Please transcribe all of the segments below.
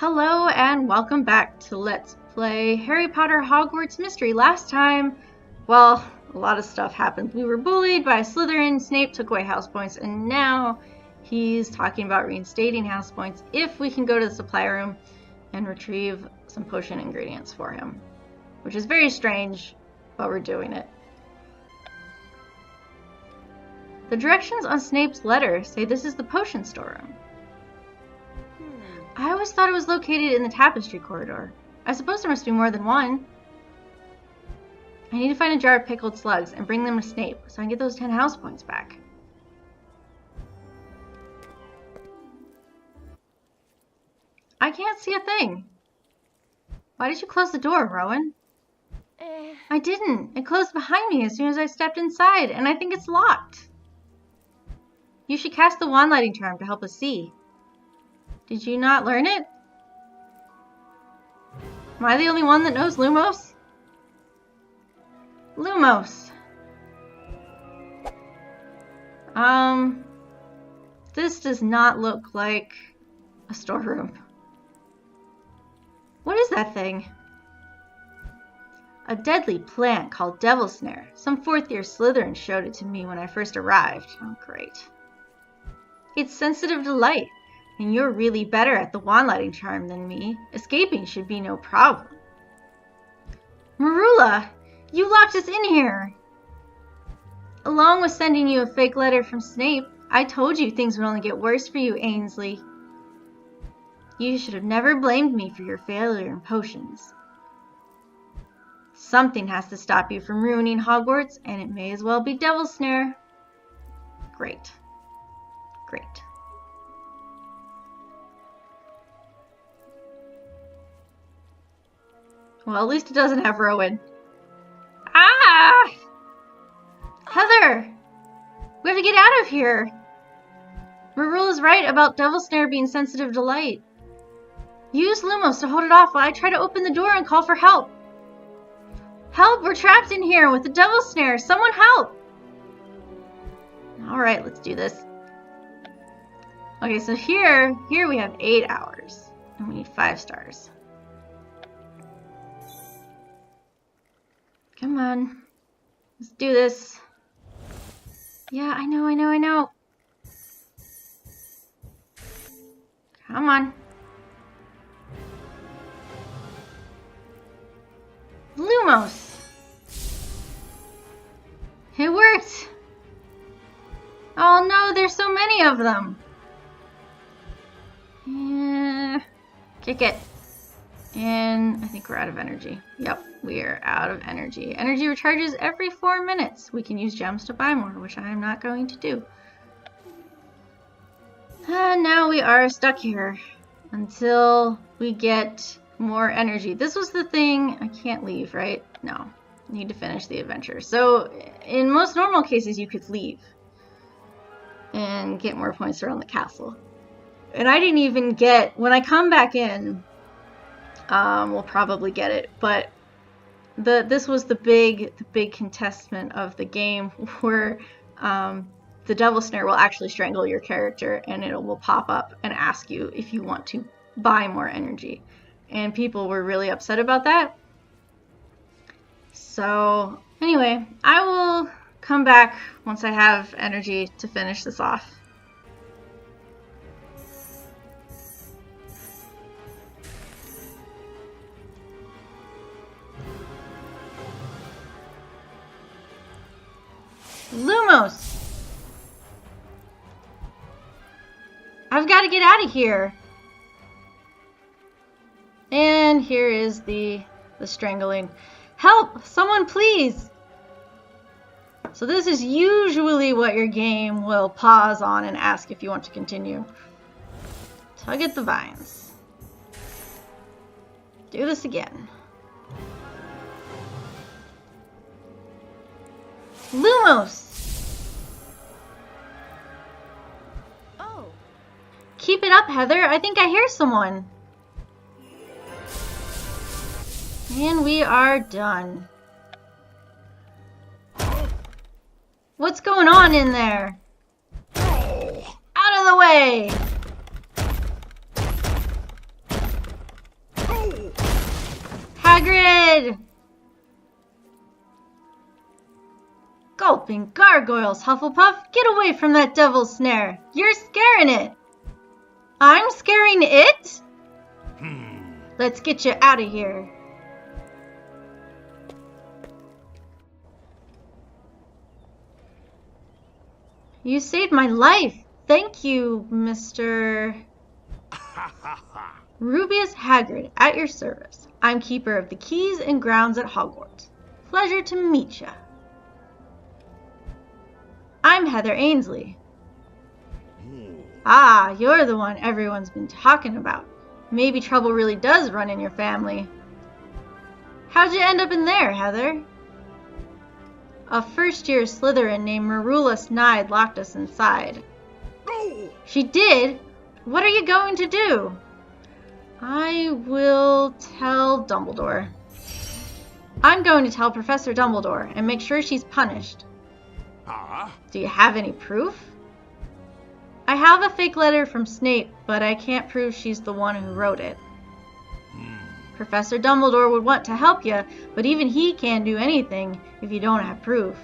Hello and welcome back to Let's Play Harry Potter Hogwarts Mystery. Last time, well, a lot of stuff happened. We were bullied by Slytherin, Snape took away house points, and now he's talking about reinstating house points if we can go to the supply room and retrieve some potion ingredients for him. Which is very strange, but we're doing it. The directions on Snape's letter say this is the potion storeroom. I always thought it was located in the tapestry corridor. I suppose there must be more than one. I need to find a jar of pickled slugs and bring them to Snape so I can get those 10 house points back. I can't see a thing. Why did you close the door, Rowan? I didn't. It closed behind me as soon as I stepped inside, and I think it's locked. You should cast the wand lighting charm to help us see. Did you not learn it? Am I the only one that knows Lumos? Lumos. This does not look like a storeroom. What is that thing? A deadly plant called Devil Snare. Some 4th year Slytherin showed it to me when I first arrived. Oh, great. It's sensitive to light. And you're really better at the wand lighting charm than me. Escaping should be no problem. Marula, you locked us in here. Along with sending you a fake letter from Snape, I told you things would only get worse for you, Ainsley. You should have never blamed me for your failure in potions. Something has to stop you from ruining Hogwarts, and it may as well be Devil Snare. Great. Great. Well, at least it doesn't have Rowan. Ah! Heather! We have to get out of here! Marula's right about Devil Snare being sensitive to light. Use Lumos to hold it off while I try to open the door and call for help. Help! We're trapped in here with the Devil Snare! Someone help! Alright, let's do this. Okay, so here we have 8 hours. And we need 5 stars. Come on. Let's do this. Yeah, I know. Come on. Lumos! It worked! Oh no, there's so many of them! Yeah. Kick it. And I think we're out of energy. Yep, we are out of energy. Energy recharges every 4 minutes. We can use gems to buy more, which I am not going to do. And now we are stuck here until we get more energy. This was the thing. I can't leave, right? No. I need to finish the adventure. So in most normal cases, you could leave and get more points around the castle. And I didn't even get, when I come back in, we'll probably get it, but this was the big contestment of the game where the Devil Snare will actually strangle your character and it will pop up and ask you if you want to buy more energy. And people were really upset about that. So anyway, I will come back once I have energy to finish this off. Lumos! I've got to get out of here. And here is the strangling. Help! Someone please! So this is usually what your game will pause on and ask if you want to continue. Tug at the vines. Do this again. Lumos! Oh. Keep it up, Heather. I think I hear someone. And we are done. What's going on in there? Out of the way! Hagrid! Gulping gargoyles, Hufflepuff! Get away from that devil's snare! You're scaring it! I'm scaring it? Let's get you out of here. You saved my life. Thank you, Mr. Rubius Hagrid, at your service. I'm keeper of the keys and grounds at Hogwarts. Pleasure to meet ya. I'm Heather Ainsley. Ah, you're the one everyone's been talking about. Maybe trouble really does run in your family. How'd you end up in there, Heather? A first-year Slytherin named Marula Snide locked us inside. No! She did? What are you going to do? I will tell Dumbledore. I'm going to tell Professor Dumbledore and make sure she's punished. Do you have any proof? I have a fake letter from Snape, but I can't prove she's the one who wrote it. Professor Dumbledore would want to help you, but even he can't do anything if you don't have proof.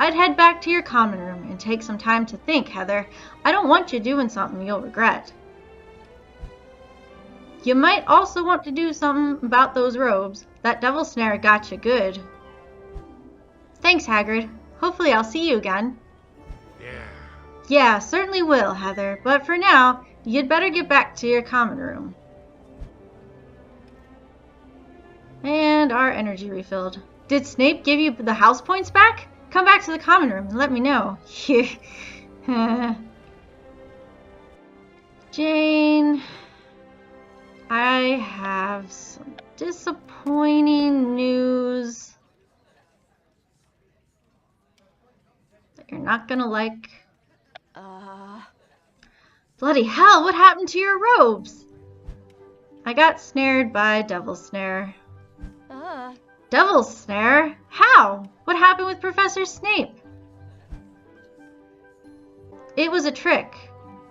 I'd head back to your common room and take some time to think, Heather. I don't want you doing something you'll regret. You might also want to do something about those robes. That devil snare got you good. Thanks, Hagrid. Hopefully I'll see you again. Yeah, certainly will, Heather. But for now, you'd better get back to your common room. And our energy refilled. Did Snape give you the house points back? Come back to the common room and let me know. Jane, I have some disappointing news that you're not gonna like. Bloody hell, what happened to your robes? I got snared by Devil's Snare. Devil's Snare? How? What happened with Professor Snape? It was a trick.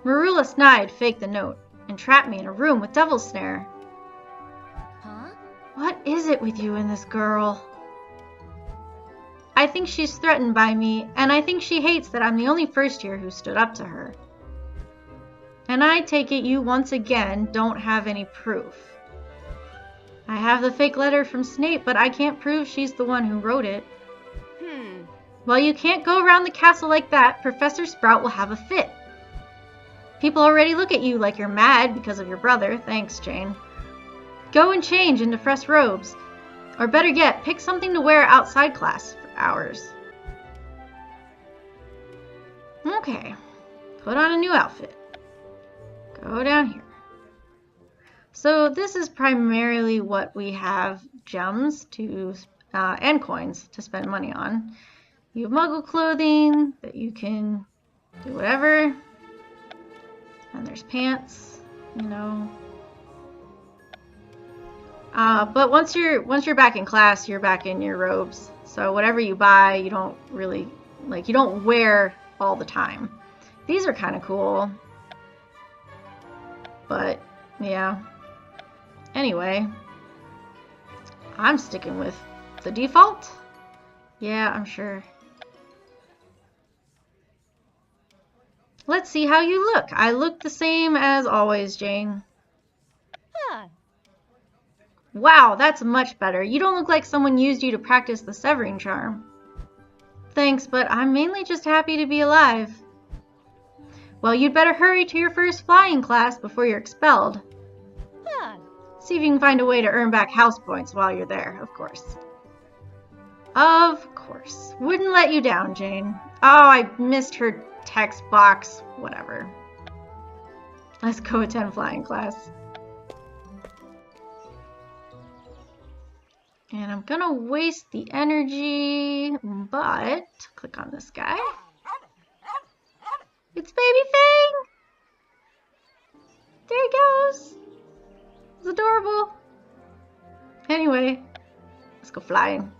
Marula Snide faked the note and trapped me in a room with Devil's Snare. What is it with you and this girl? I think she's threatened by me, and I think she hates that I'm the only first year who stood up to her. And I take it you once again don't have any proof. I have the fake letter from Snape, but I can't prove she's the one who wrote it. Well, you can't go around the castle like that. Professor Sprout will have a fit. People already look at you like you're mad because of your brother. Thanks, Jane. Go and change into fresh robes. Or better yet, pick something to wear outside class for hours. Okay. Put on a new outfit. Go down here. So this is primarily what we have gems to and coins to spend money on. You have Muggle clothing that you can do whatever. And there's pants, you know. But once you're back in class, you're back in your robes. So whatever you buy, you don't really you don't wear all the time. These are kind of cool. But yeah. Anyway, I'm sticking with the default. Yeah, I'm sure. Let's see how you look. I look the same as always, Jane. Wow, that's much better. You don't look like someone used you to practice the severing charm. Thanks, but I'm mainly just happy to be alive. Well, you'd better hurry to your first flying class before you're expelled. See if you can find a way to earn back house points while you're there, of course. Of course. Wouldn't let you down, Jane. Oh, I missed her text box. Whatever. Let's go attend flying class. And I'm gonna waste the energy, but click on this guy. It's Baby Fang! There he goes! It's adorable. Anyway, let's go flying.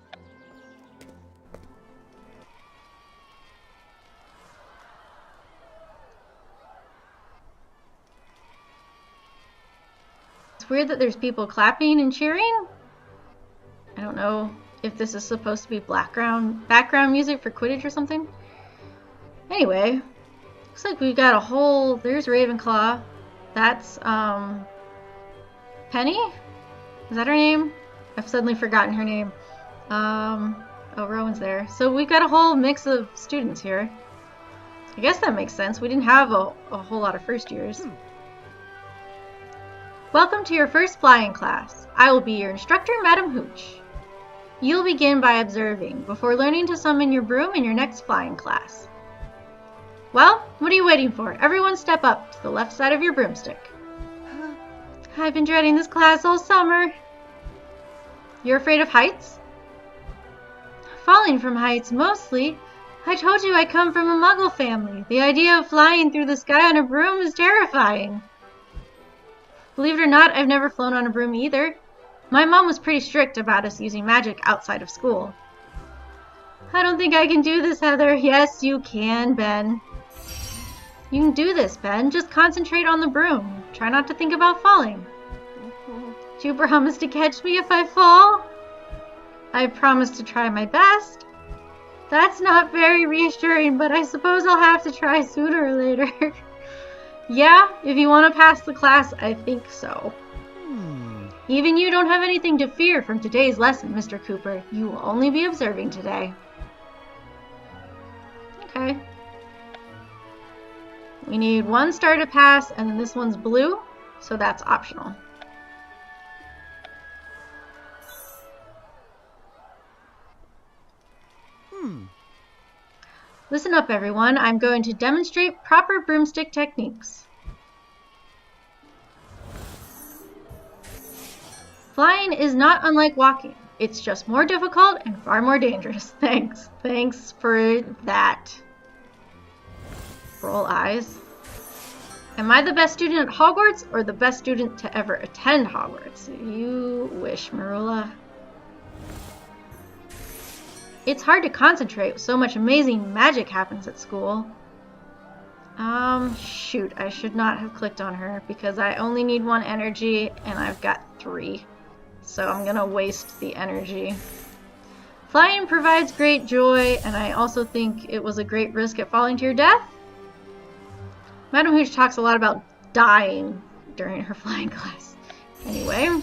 It's weird that there's people clapping and cheering. I don't know if this is supposed to be background music for Quidditch or something. Anyway, looks like we've got a whole... There's Ravenclaw. That's, Penny? Is that her name? I've suddenly forgotten her name. Oh, Rowan's there. So we've got a whole mix of students here. I guess that makes sense. We didn't have a whole lot of first years. Welcome to your first flying class. I will be your instructor, Madam Hooch. You'll begin by observing, before learning to summon your broom in your next flying class. Well, what are you waiting for? Everyone step up to the left side of your broomstick. I've been dreading this class all summer. You're afraid of heights? Falling from heights, mostly. I told you I come from a Muggle family. The idea of flying through the sky on a broom is terrifying. Believe it or not, I've never flown on a broom either. My mom was pretty strict about us using magic outside of school. I don't think I can do this, Heather. Yes, you can, Ben. You can do this, Ben. Just concentrate on the broom. Try not to think about falling. Do you promise to catch me if I fall? I promise to try my best. That's not very reassuring, but I suppose I'll have to try sooner or later. Yeah, if you want to pass the class, I think so. Even you don't have anything to fear from today's lesson, Mr. Cooper. You will only be observing today. Okay. We need one star to pass, and then this one's blue, so that's optional. Listen up, everyone. I'm going to demonstrate proper broomstick techniques. Flying is not unlike walking. It's just more difficult and far more dangerous. Thanks. Thanks for that. Roll eyes. Am I the best student at Hogwarts or the best student to ever attend Hogwarts? You wish, Marula. It's hard to concentrate. So much amazing magic happens at school. Shoot. I should not have clicked on her because I only need one energy and I've got 3. So I'm gonna waste the energy. Flying provides great joy, and I also think it was a great risk at falling to your death. Madam Hooch talks a lot about dying during her flying class. Anyway.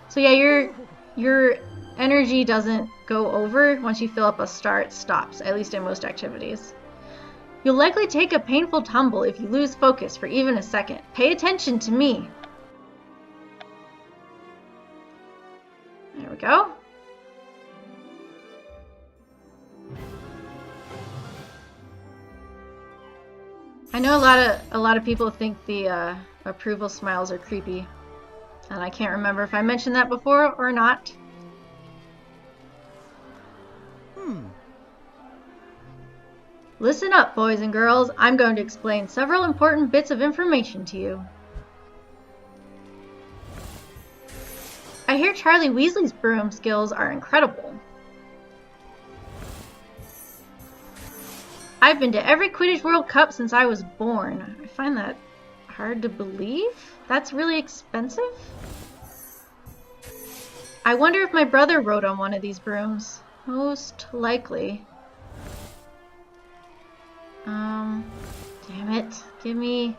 So yeah, your energy doesn't go over. Once you fill up a star, it stops, at least in most activities. You'll likely take a painful tumble if you lose focus for even a second. Pay attention to me. There we go. I know a lot of people think the approval smiles are creepy, and I can't remember if I mentioned that before or not. Listen up, boys and girls. I'm going to explain several important bits of information to you. I hear Charlie Weasley's broom skills are incredible. I've been to every Quidditch World Cup since I was born. I find that hard to believe. That's really expensive. I wonder if my brother rode on one of these brooms. Most likely. Damn it. Give me...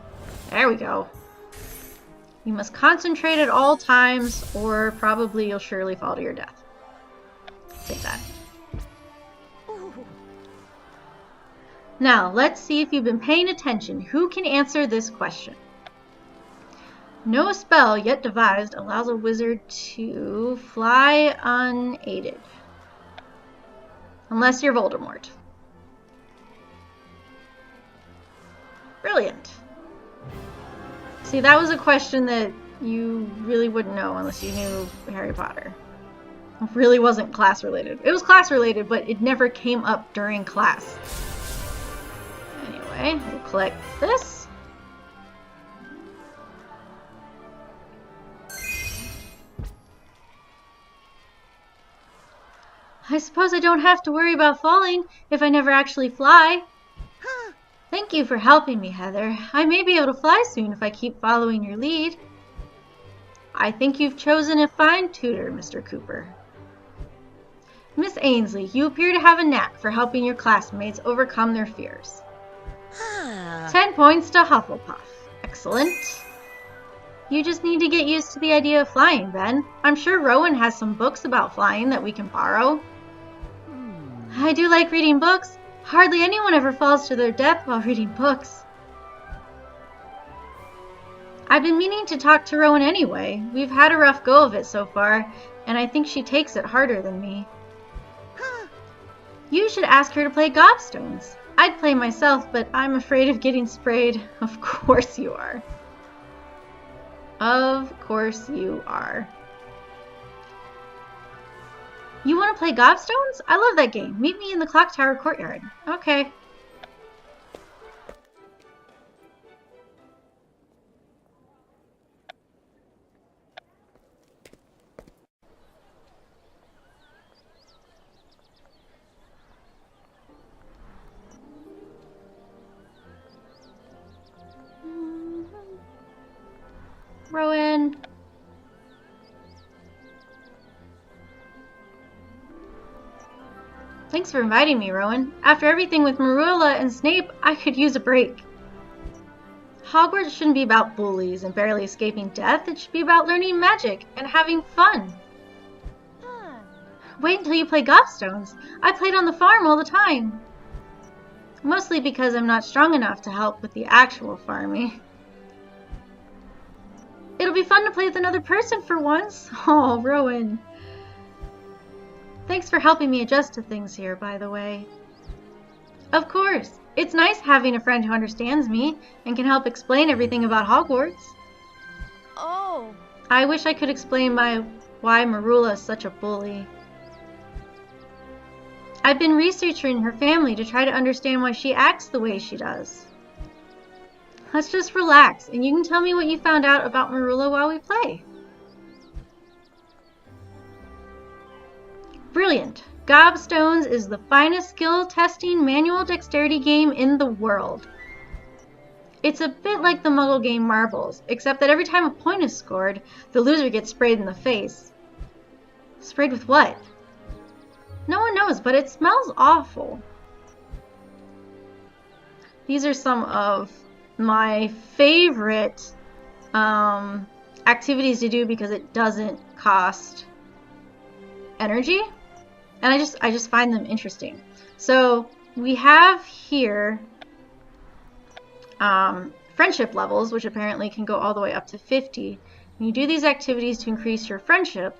There we go. You must concentrate at all times, or probably you'll surely fall to your death. Take that. Now, let's see if you've been paying attention. Who can answer this question? No spell yet devised allows a wizard to fly unaided. Unless you're Voldemort. Brilliant. See, that was a question that you really wouldn't know unless you knew Harry Potter. It really wasn't class related. It was class related, but it never came up during class. Anyway, we'll collect this. I suppose I don't have to worry about falling if I never actually fly. Thank you for helping me, Heather. I may be able to fly soon if I keep following your lead. I think you've chosen a fine tutor, Mr. Cooper. Miss Ainsley, you appear to have a knack for helping your classmates overcome their fears. 10 points to Hufflepuff. Excellent. You just need to get used to the idea of flying, Ben. I'm sure Rowan has some books about flying that we can borrow. I do like reading books. Hardly anyone ever falls to their death while reading books. I've been meaning to talk to Rowan anyway. We've had a rough go of it so far, and I think she takes it harder than me. You should ask her to play gobstones. I'd play myself, but I'm afraid of getting sprayed. Of course you are. Of course you are. You want to play gobstones? I love that game. Meet me in the clock tower courtyard. Okay. Rowan. Thanks for inviting me, Rowan. After everything with Marilla and Snape, I could use a break. Hogwarts shouldn't be about bullies and barely escaping death. It should be about learning magic and having fun. Wait until you play gobstones. I played on the farm all the time. Mostly because I'm not strong enough to help with the actual farming. It'll be fun to play with another person for once. Oh, Rowan. Thanks for helping me adjust to things here, by the way. Of course. It's nice having a friend who understands me and can help explain everything about Hogwarts. Oh. I wish I could explain why Marilla is such a bully. I've been researching her family to try to understand why she acts the way she does. Let's just relax, and you can tell me what you found out about Marilla while we play. Brilliant! Gobstones is the finest skill-testing manual dexterity game in the world. It's a bit like the Muggle game Marbles, except that every time a point is scored, the loser gets sprayed in the face. Sprayed with what? No one knows, but it smells awful. These are some of my favorite activities to do because it doesn't cost energy, and I just find them interesting. So we have here friendship levels, which apparently can go all the way up to 50. And you do these activities to increase your friendship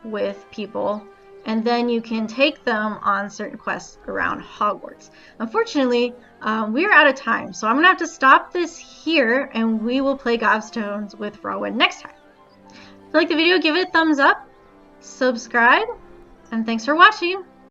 with people, and then you can take them on certain quests around Hogwarts. Unfortunately, we're out of time, so I'm going to have to stop this here, and we will play Gobstones with Rowan next time. If you like the video, give it a thumbs up, subscribe, and thanks for watching!